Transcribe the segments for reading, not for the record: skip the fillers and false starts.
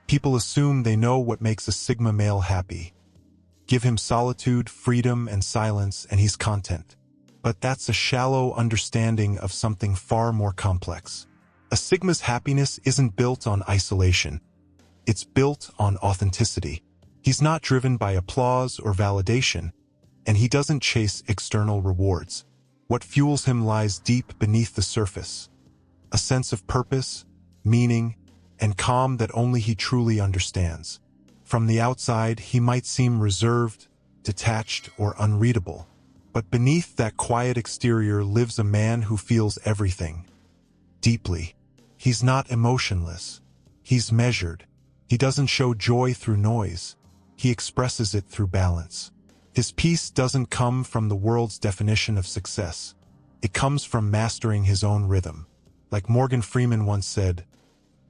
People assume they know what makes a Sigma male happy. Give him solitude, freedom, and silence, and he's content. But that's a shallow understanding of something far more complex. A Sigma's happiness isn't built on isolation. It's built on authenticity. He's not driven by applause or validation, and he doesn't chase external rewards. What fuels him lies deep beneath the surface. A sense of purpose, meaning, and calm that only he truly understands. From the outside, he might seem reserved, detached, or unreadable. But beneath that quiet exterior lives a man who feels everything. Deeply. He's not emotionless. He's measured. He doesn't show joy through noise. He expresses it through balance. His peace doesn't come from the world's definition of success. It comes from mastering his own rhythm. Like Morgan Freeman once said,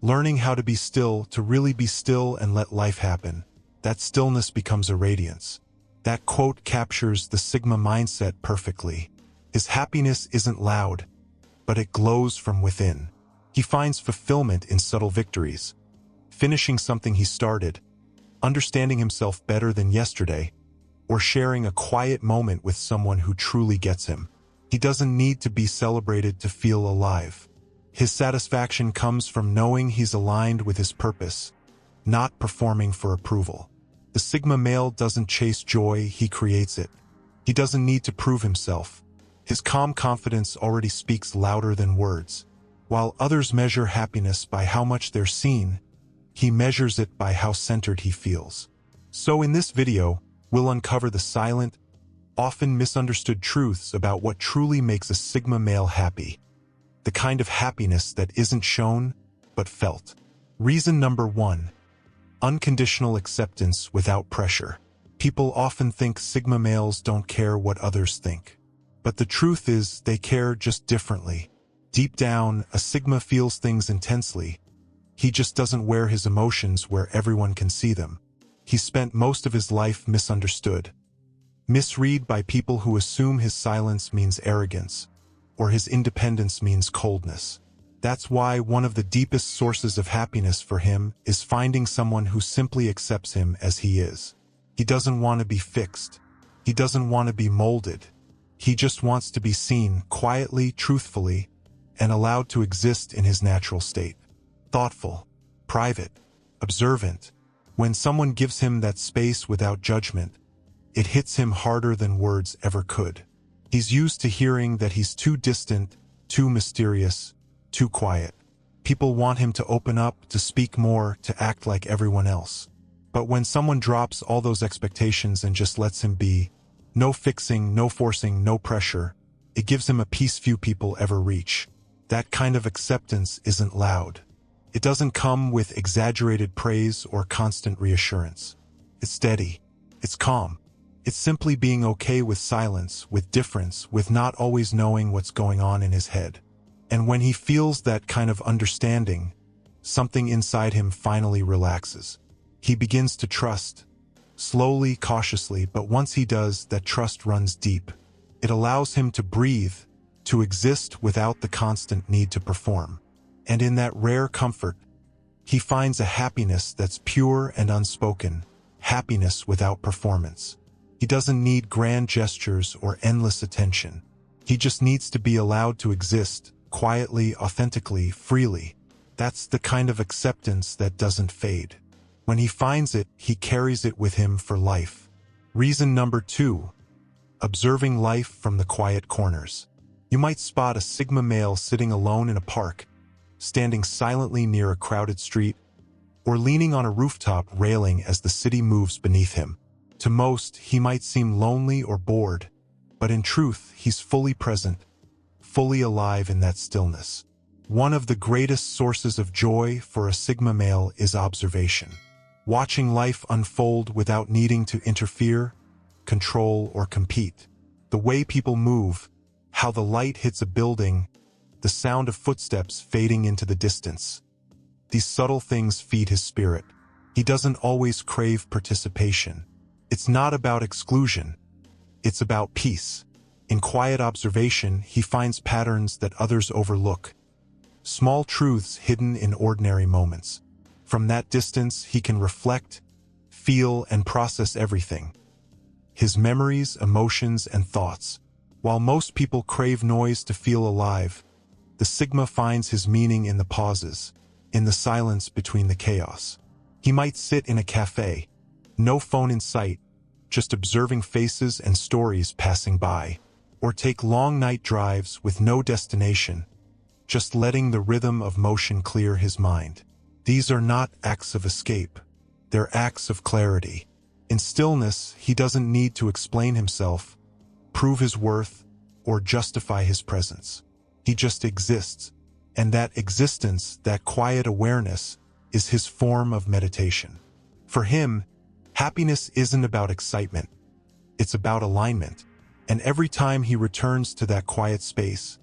learning how to be still, to really be still and let life happen. That stillness becomes a radiance. That quote captures the Sigma mindset perfectly. His happiness isn't loud, but it glows from within. He finds fulfillment in subtle victories. Finishing something he started, understanding himself better than yesterday, or sharing a quiet moment with someone who truly gets him. He doesn't need to be celebrated to feel alive. His satisfaction comes from knowing he's aligned with his purpose, not performing for approval. The Sigma male doesn't chase joy, he creates it. He doesn't need to prove himself. His calm confidence already speaks louder than words. While others measure happiness by how much they're seen, he measures it by how centered he feels. So in this video, we'll uncover the silent, often misunderstood truths about what truly makes a Sigma male happy. The kind of happiness that isn't shown, but felt. Reason number 1. Unconditional acceptance without pressure. People often think Sigma males don't care what others think. But the truth is, they care just differently. Deep down, a Sigma feels things intensely. He just doesn't wear his emotions where everyone can see them. He spent most of his life misunderstood. Misread by people who assume his silence means arrogance, or his independence means coldness. That's why one of the deepest sources of happiness for him is finding someone who simply accepts him as he is. He doesn't want to be fixed. He doesn't want to be molded. He just wants to be seen quietly, truthfully, and allowed to exist in his natural state. Thoughtful, private, observant. When someone gives him that space without judgment, it hits him harder than words ever could. He's used to hearing that he's too distant, too mysterious, too quiet. People want him to open up, to speak more, to act like everyone else. But when someone drops all those expectations and just lets him be, no fixing, no forcing, no pressure, it gives him a peace few people ever reach. That kind of acceptance isn't loud. It doesn't come with exaggerated praise or constant reassurance. It's steady. It's calm. It's simply being okay with silence, with difference, with not always knowing what's going on in his head. And when he feels that kind of understanding, something inside him finally relaxes. He begins to trust, slowly, cautiously, but once he does, that trust runs deep. It allows him to breathe, to exist without the constant need to perform. And in that rare comfort, he finds a happiness that's pure and unspoken, happiness without performance. He doesn't need grand gestures or endless attention. He just needs to be allowed to exist, quietly, authentically, freely. That's the kind of acceptance that doesn't fade. When he finds it, he carries it with him for life. Reason number 2. Observing life from the quiet corners. You might spot a Sigma male sitting alone in a park, standing silently near a crowded street, or leaning on a rooftop railing as the city moves beneath him. To most, he might seem lonely or bored, but in truth, he's fully present, fully alive in that stillness. One of the greatest sources of joy for a Sigma male is observation. Watching life unfold without needing to interfere, control, or compete. The way people move, how the light hits a building, the sound of footsteps fading into the distance. These subtle things feed his spirit. He doesn't always crave participation. It's not about exclusion. It's about peace. In quiet observation, he finds patterns that others overlook. Small truths hidden in ordinary moments. From that distance, he can reflect, feel, and process everything. His memories, emotions, and thoughts. While most people crave noise to feel alive, the Sigma finds his meaning in the pauses, in the silence between the chaos. He might sit in a cafe, no phone in sight, just observing faces and stories passing by, or take long night drives with no destination, just letting the rhythm of motion clear his mind. These are not acts of escape. They're acts of clarity. In stillness, he doesn't need to explain himself, prove his worth, or justify his presence. He just exists, and that existence, that quiet awareness, is his form of meditation. For him, happiness isn't about excitement. It's about alignment. And every time he returns to that quiet space,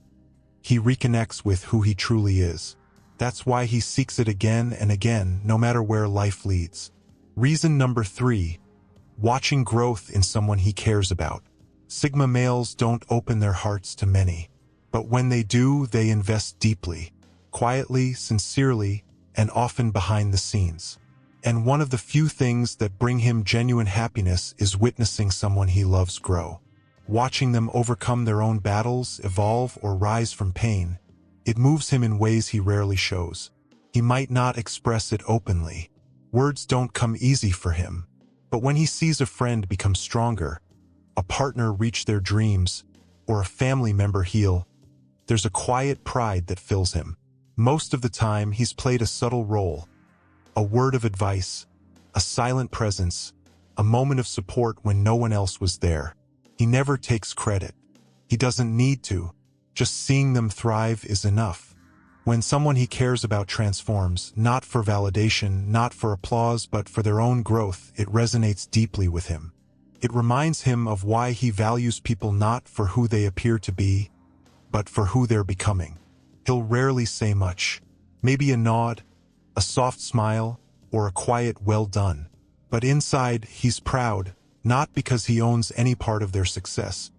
he reconnects with who he truly is. That's why he seeks it again and again, no matter where life leads. Reason number 3, watching growth in someone he cares about. Sigma males don't open their hearts to many, but when they do, they invest deeply, quietly, sincerely, and often behind the scenes. And one of the few things that bring him genuine happiness is witnessing someone he loves grow. Watching them overcome their own battles, evolve, or rise from pain, it moves him in ways he rarely shows. He might not express it openly. Words don't come easy for him. But when he sees a friend become stronger, a partner reach their dreams, or a family member heal, there's a quiet pride that fills him. Most of the time, he's played a subtle role, a word of advice, a silent presence, a moment of support when no one else was there. He never takes credit. He doesn't need to. Just seeing them thrive is enough. When someone he cares about transforms, not for validation, not for applause, but for their own growth, it resonates deeply with him. It reminds him of why he values people not for who they appear to be, but for who they're becoming. He'll rarely say much. Maybe a nod, a soft smile, or a quiet well done. But inside, he's proud, not because he owns any part of their success,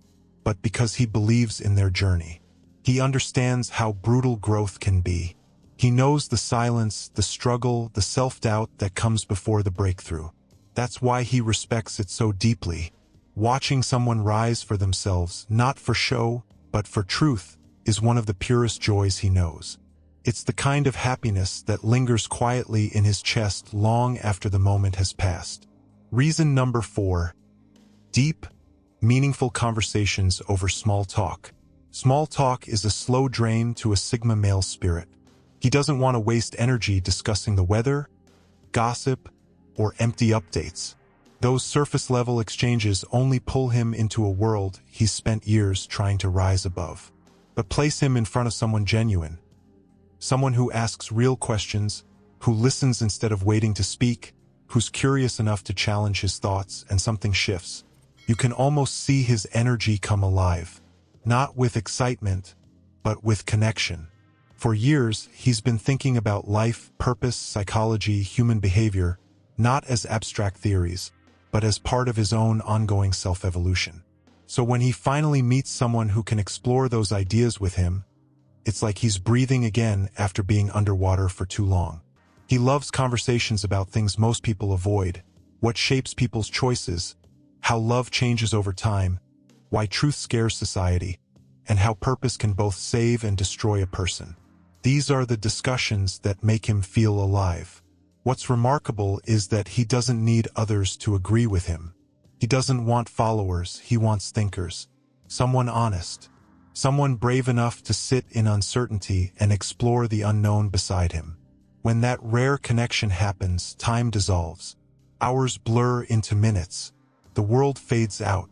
but because he believes in their journey. He understands how brutal growth can be. He knows the silence, the struggle, the self-doubt that comes before the breakthrough. That's why he respects it so deeply. Watching someone rise for themselves, not for show, but for truth, is one of the purest joys he knows. It's the kind of happiness that lingers quietly in his chest long after the moment has passed. Reason number 4, deep, meaningful conversations over small talk. Small talk is a slow drain to a Sigma male spirit. He doesn't want to waste energy discussing the weather, gossip, or empty updates. Those surface-level exchanges only pull him into a world he's spent years trying to rise above. But place him in front of someone genuine, someone who asks real questions, who listens instead of waiting to speak, who's curious enough to challenge his thoughts, and something shifts. You can almost see his energy come alive. Not with excitement, but with connection. For years, he's been thinking about life, purpose, psychology, human behavior, not as abstract theories, but as part of his own ongoing self-evolution. So when he finally meets someone who can explore those ideas with him, it's like he's breathing again after being underwater for too long. He loves conversations about things most people avoid, what shapes people's choices, how love changes over time, why truth scares society, and how purpose can both save and destroy a person. These are the discussions that make him feel alive. What's remarkable is that he doesn't need others to agree with him. He doesn't want followers, he wants thinkers. Someone honest. Someone brave enough to sit in uncertainty and explore the unknown beside him. When that rare connection happens, time dissolves. Hours blur into minutes. The world fades out.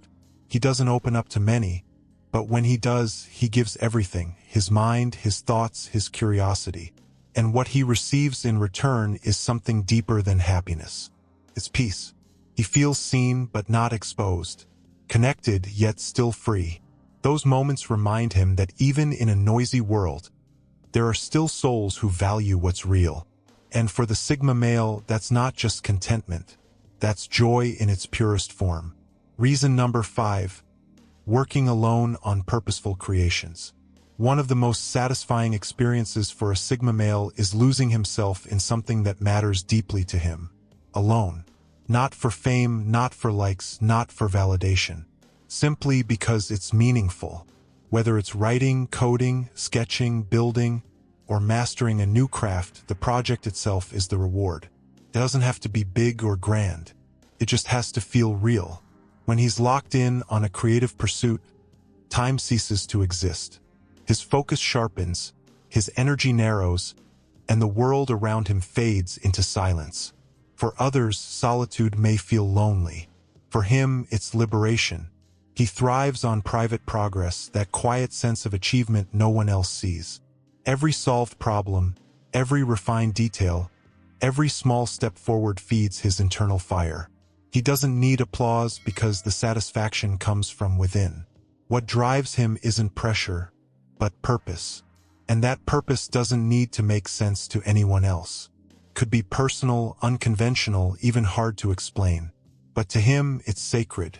He doesn't open up to many, but when he does, he gives everything, his mind, his thoughts, his curiosity. And what he receives in return is something deeper than happiness. It's peace. He feels seen but not exposed, connected yet still free. Those moments remind him that even in a noisy world, there are still souls who value what's real. And for the Sigma male, that's not just contentment. That's joy in its purest form. Reason number 5, working alone on purposeful creations. One of the most satisfying experiences for a Sigma male is losing himself in something that matters deeply to him. Alone. Not for fame, not for likes, not for validation. Simply because it's meaningful. Whether it's writing, coding, sketching, building, or mastering a new craft, the project itself is the reward. It doesn't have to be big or grand. It just has to feel real. When he's locked in on a creative pursuit, time ceases to exist. His focus sharpens, his energy narrows, and the world around him fades into silence. For others, solitude may feel lonely. For him, it's liberation. He thrives on private progress, that quiet sense of achievement no one else sees. Every solved problem, every refined detail, every small step forward feeds his internal fire. He doesn't need applause because the satisfaction comes from within. What drives him isn't pressure, but purpose. And that purpose doesn't need to make sense to anyone else. Could be personal, unconventional, even hard to explain. But to him, it's sacred.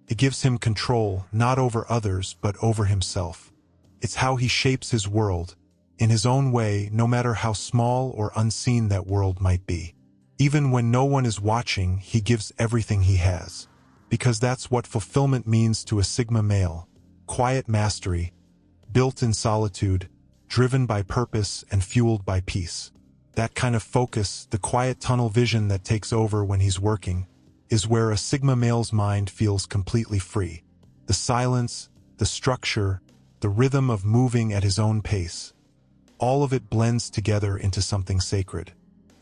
It gives him control, not over others, but over himself. It's how he shapes his world, in his own way, no matter how small or unseen that world might be. Even when no one is watching, he gives everything he has. Because that's what fulfillment means to a Sigma male. Quiet mastery, built in solitude, driven by purpose and fueled by peace. That kind of focus, the quiet tunnel vision that takes over when he's working, is where a Sigma male's mind feels completely free. The silence, the structure, the rhythm of moving at his own pace. All of it blends together into something sacred.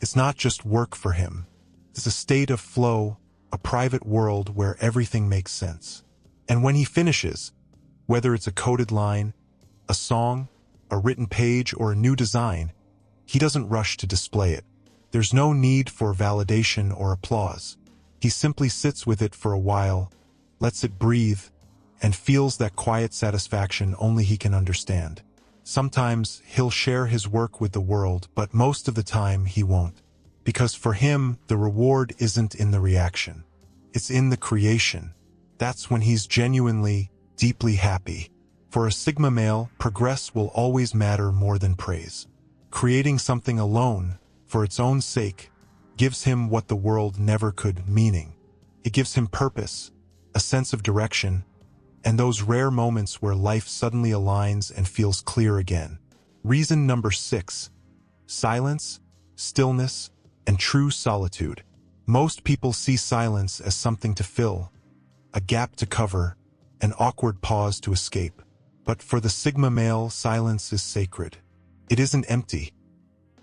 It's not just work for him. It's a state of flow, a private world where everything makes sense. And when he finishes, whether it's a coded line, a song, a written page, or a new design, he doesn't rush to display it. There's no need for validation or applause. He simply sits with it for a while, lets it breathe, and feels that quiet satisfaction only he can understand. Sometimes he'll share his work with the world, but most of the time he won't. Because for him, the reward isn't in the reaction. It's in the creation. That's when he's genuinely, deeply happy. For a Sigma male, progress will always matter more than praise. Creating something alone, for its own sake, gives him what the world never could, meaning. It gives him purpose, a sense of direction, and those rare moments where life suddenly aligns and feels clear again. Reason number 6. Silence, stillness, and true solitude. Most people see silence as something to fill, a gap to cover, an awkward pause to escape. But for the Sigma male, silence is sacred. It isn't empty.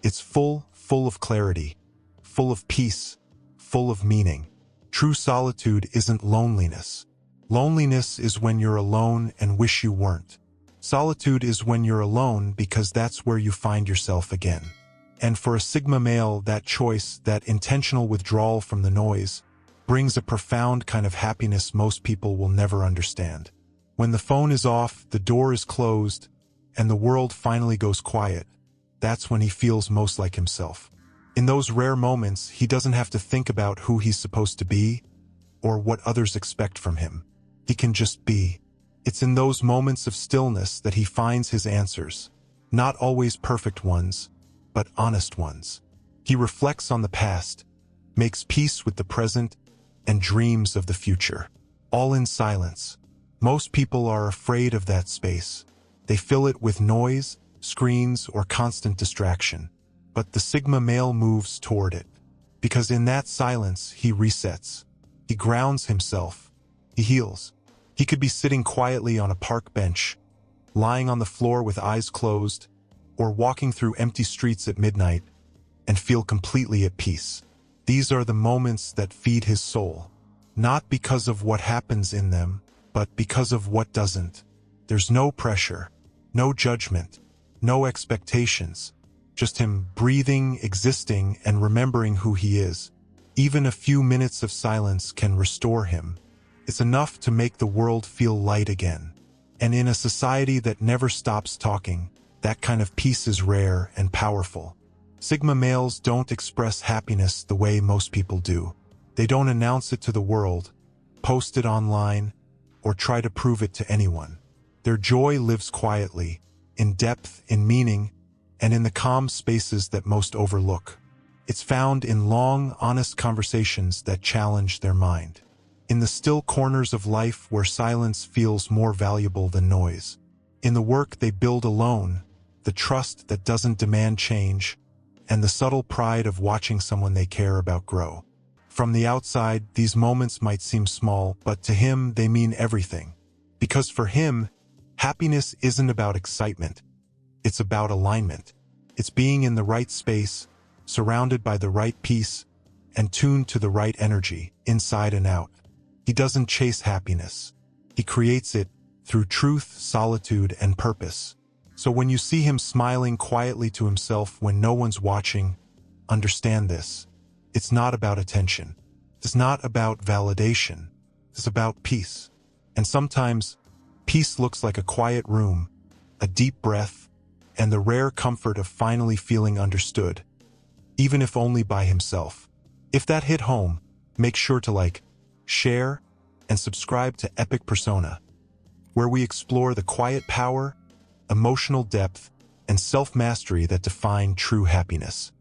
It's full of clarity, full of peace, full of meaning. True solitude isn't loneliness. Loneliness is when you're alone and wish you weren't. Solitude is when you're alone because that's where you find yourself again. And for a Sigma male, that choice, that intentional withdrawal from the noise, brings a profound kind of happiness most people will never understand. When the phone is off, the door is closed, and the world finally goes quiet, that's when he feels most like himself. In those rare moments, he doesn't have to think about who he's supposed to be, or what others expect from him. He can just be. It's in those moments of stillness that he finds his answers. Not always perfect ones, but honest ones. He reflects on the past, makes peace with the present, and dreams of the future. All in silence. Most people are afraid of that space. They fill it with noise, screens, or constant distraction. But the Sigma male moves toward it. Because in that silence, he resets. He grounds himself. He heals. He could be sitting quietly on a park bench, lying on the floor with eyes closed, or walking through empty streets at midnight, and feel completely at peace. These are the moments that feed his soul. Not because of what happens in them, but because of what doesn't. There's no pressure, no judgment, no expectations. Just him breathing, existing, and remembering who he is. Even a few minutes of silence can restore him. It's enough to make the world feel light again. And in a society that never stops talking, that kind of peace is rare and powerful. Sigma males don't express happiness the way most people do. They don't announce it to the world, post it online, or try to prove it to anyone. Their joy lives quietly, in depth, in meaning, and in the calm spaces that most overlook. It's found in long, honest conversations that challenge their mind. In the still corners of life where silence feels more valuable than noise. In the work they build alone, the trust that doesn't demand change, and the subtle pride of watching someone they care about grow. From the outside, these moments might seem small, but to him they mean everything. Because for him, happiness isn't about excitement. It's about alignment. It's being in the right space, surrounded by the right peace, and tuned to the right energy, inside and out. He doesn't chase happiness. He creates it through truth, solitude, and purpose. So when you see him smiling quietly to himself when no one's watching, understand this. It's not about attention. It's not about validation. It's about peace. And sometimes, peace looks like a quiet room, a deep breath, and the rare comfort of finally feeling understood, even if only by himself. If that hit home, make sure to share, and subscribe to Epic Persona, where we explore the quiet power, emotional depth, and self-mastery that define true happiness.